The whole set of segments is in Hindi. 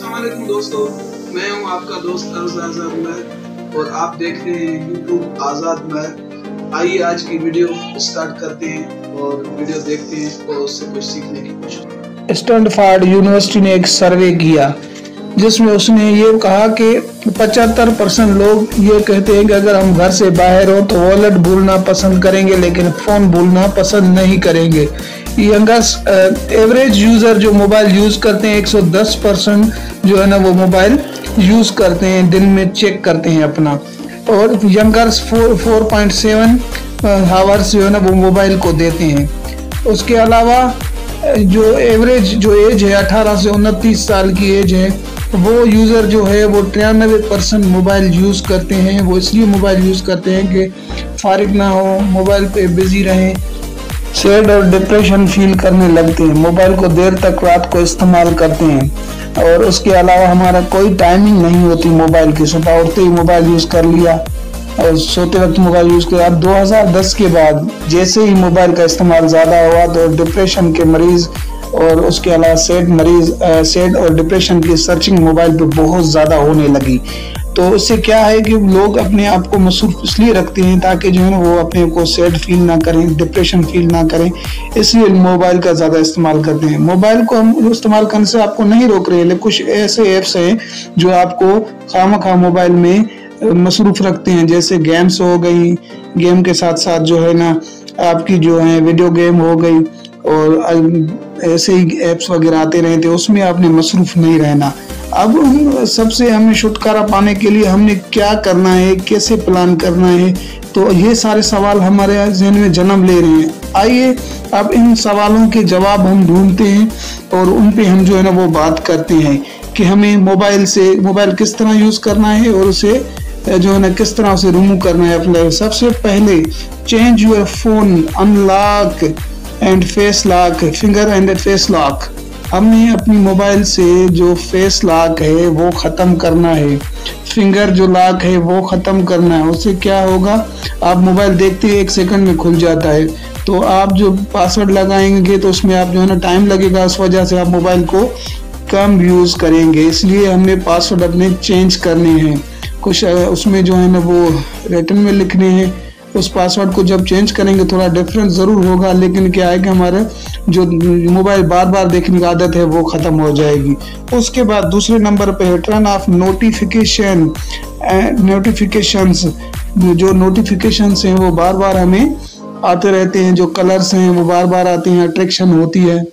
अस्सलाम वालेकुम दोस्तों, मैं हूं आपका दोस्त आज़ाद अहमद और आप देख रहे हैं यूट्यूब आज़ाद अहमद। आइए आज की वीडियो स्टार्ट करते हैं और वीडियो देखते हैं और उससे कुछ सीखने की कोशिश करते हैं। स्टैनफोर्ड यूनिवर्सिटी ने एक सर्वे किया जिसमें उसने ये कहा कि 75% लोग ये कहते हैं कि अगर हम घर से बाहर हो तो वॉलेट भूलना पसंद करेंगे लेकिन फ़ोन भूलना पसंद नहीं करेंगे। यंगस्ट एवरेज यूज़र जो मोबाइल यूज़ करते हैं 110% जो है ना वो मोबाइल यूज़ करते हैं, दिन में चेक करते हैं अपना, और यंगर्स 4.7 हावर्स जो है ना वो मोबाइल को देते हैं। उसके अलावा जो एवरेज जो एज है 18 से 29 साल की एज है वो यूज़र जो है वो 93% मोबाइल यूज़ करते हैं। वो इसलिए मोबाइल यूज़ करते हैं कि फारिग ना हो, मोबाइल पे बिजी रहें, सैड और डिप्रेशन फील करने लगते हैं, मोबाइल को देर तक रात को इस्तेमाल करते हैं। और उसके अलावा हमारा कोई टाइमिंग नहीं होती मोबाइल की, सुबह उठते ही मोबाइल यूज़ कर लिया और सोते वक्त मोबाइल यूज़ किया। अब 2010 के बाद जैसे ही मोबाइल का इस्तेमाल ज़्यादा हुआ तो डिप्रेशन के मरीज़ और उसके अलावा सैड और डिप्रेशन की सर्चिंग मोबाइल पे बहुत ज़्यादा होने लगी। तो उससे क्या है कि लोग अपने आप को मसरूफ इसलिए रखते हैं ताकि जो है ना वो अपने को सैड फील ना करें, डिप्रेशन फील ना करें, इसलिए मोबाइल का ज़्यादा इस्तेमाल करते हैं। मोबाइल को हम इस्तेमाल करने से आपको नहीं रोक रहे, लेकिन कुछ ऐसे ऐप्स हैं जो आपको खामखा मोबाइल में मसरूफ रखते हैं, जैसे गेम्स हो गई, गेम के साथ साथ जो है ना आपकी जो है वीडियो गेम हो गई और ऐसे ही ऐप्स वगैरह आते रहते हैं, उसमें आपने मसरूफ नहीं रहना। अब सबसे हमें छुटकारा पाने के लिए हमने क्या करना है, कैसे प्लान करना है, तो ये सारे सवाल हमारे जहन में जन्म ले रहे हैं। आइए अब इन सवालों के जवाब हम ढूंढते हैं और उन पे हम जो है ना वो बात करते हैं कि हमें मोबाइल किस तरह यूज़ करना है और उसे जो है ना किस तरह से रिमूव करना है अपने। सबसे पहले change your phone unlock and face lock, finger and face lock. हमने अपनी मोबाइल से जो फेस लॉक है वो ख़त्म करना है, फिंगर जो लॉक है वो ख़त्म करना है। उससे क्या होगा, आप मोबाइल देखते ही 1 सेकंड में खुल जाता है, तो आप जो पासवर्ड लगाएंगे तो उसमें आप जो है ना टाइम लगेगा, उस वजह से आप मोबाइल को कम यूज़ करेंगे। इसलिए हमने पासवर्ड अपने चेंज करने हैं, कुछ उसमें जो है ना वो रिटन में लिखने हैं। उस पासवर्ड को जब चेंज करेंगे थोड़ा डिफरेंस ज़रूर होगा, लेकिन क्या है कि हमारे जो मोबाइल बार बार देखने की आदत है वो ख़त्म हो जाएगी। उसके बाद दूसरे नंबर पे है टर्न ऑफ नोटिफिकेशंस। जो नोटिफिकेशंस हैं वो बार बार हमें आते रहते हैं, जो कलर्स हैं वो बार बार आते हैं, अट्रैक्शन होती है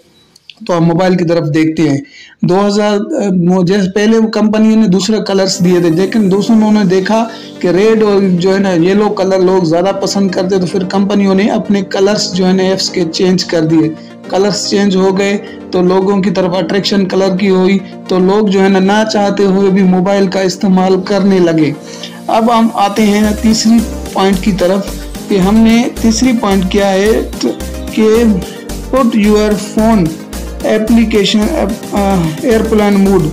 तो हम मोबाइल की तरफ देखते हैं। 2000 जैसे पहले कंपनी ने दूसरे कलर्स दिए थे, लेकिन दूसरों ने देखा कि रेड और जो है ना येलो कलर लोग ज़्यादा पसंद करते, तो फिर कंपनियों ने अपने कलर्स जो है ना एप्स के चेंज कर दिए। कलर्स चेंज हो गए तो लोगों की तरफ अट्रैक्शन कलर की हुई, तो लोग जो है ना चाहते हुए भी मोबाइल का इस्तेमाल करने लगे। अब हम आते हैं तीसरी पॉइंट की तरफ कि हमने तीसरी पॉइंट क्या है कि put your phone application airplane mode.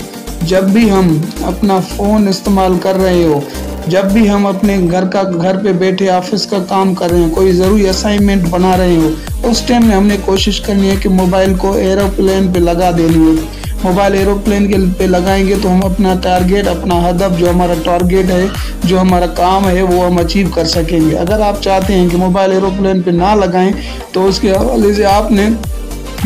जब भी हम अपना फ़ोन इस्तेमाल कर रहे हो, जब भी हम अपने घर पे बैठे ऑफिस का काम कर रहे हैं, कोई ज़रूरी असाइनमेंट बना रहे हो, उस टाइम में हमने कोशिश करनी है कि मोबाइल को एरोप्लेन पे लगा देनी है। मोबाइल एरोप्लेन के पे लगाएंगे तो हम अपना टारगेट, अपना हदफ, जो हमारा टारगेट है, जो हमारा काम है वो हम अचीव कर सकेंगे। अगर आप चाहते हैं कि मोबाइल एरोप्लेन पे ना लगाएं तो उसके हवाले से आपने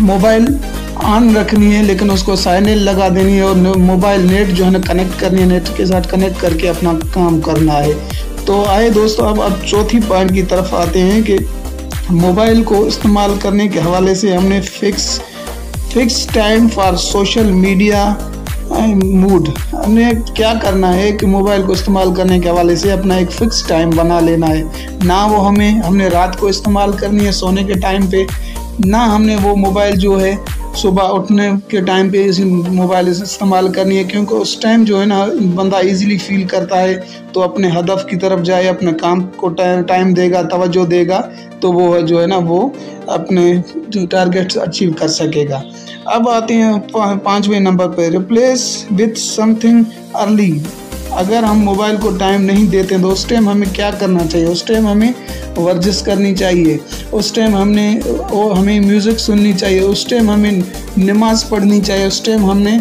मोबाइल ऑन रखनी है लेकिन उसको साइलेंट लगा देनी है और मोबाइल नेट जो है ना कनेक्ट करनी है, नेट के साथ कनेक्ट करके अपना काम करना है। तो आए दोस्तों अब चौथी पॉइंट की तरफ आते हैं कि मोबाइल को इस्तेमाल करने के हवाले से हमने fix time for social media mood. हमने क्या करना है कि मोबाइल को इस्तेमाल करने के हवाले से अपना एक फ़िक्स टाइम बना लेना है। ना वो हमने रात को इस्तेमाल करनी है सोने के टाइम पे, ना हमने वो मोबाइल जो है सुबह उठने के टाइम पे इस मोबाइल इस्तेमाल करनी है, क्योंकि उस टाइम जो है ना बंदा इजीली फील करता है तो अपने हदफ की तरफ जाए, अपने काम को टाइम देगा, तवज्जो देगा, तो वो जो है ना वो अपने जो टारगेट्स अचीव कर सकेगा। अब आते हैं 5वें नंबर पे, रिप्लेस विथ समथिंग अर्ली। अगर हम मोबाइल को टाइम नहीं देते तो उस टाइम हमें क्या करना चाहिए, उस टाइम हमें वर्जिश करनी चाहिए, उस टाइम हमें म्यूज़िक सुननी चाहिए, उस टाइम हमें नमाज़ पढ़नी चाहिए, उस टाइम हमने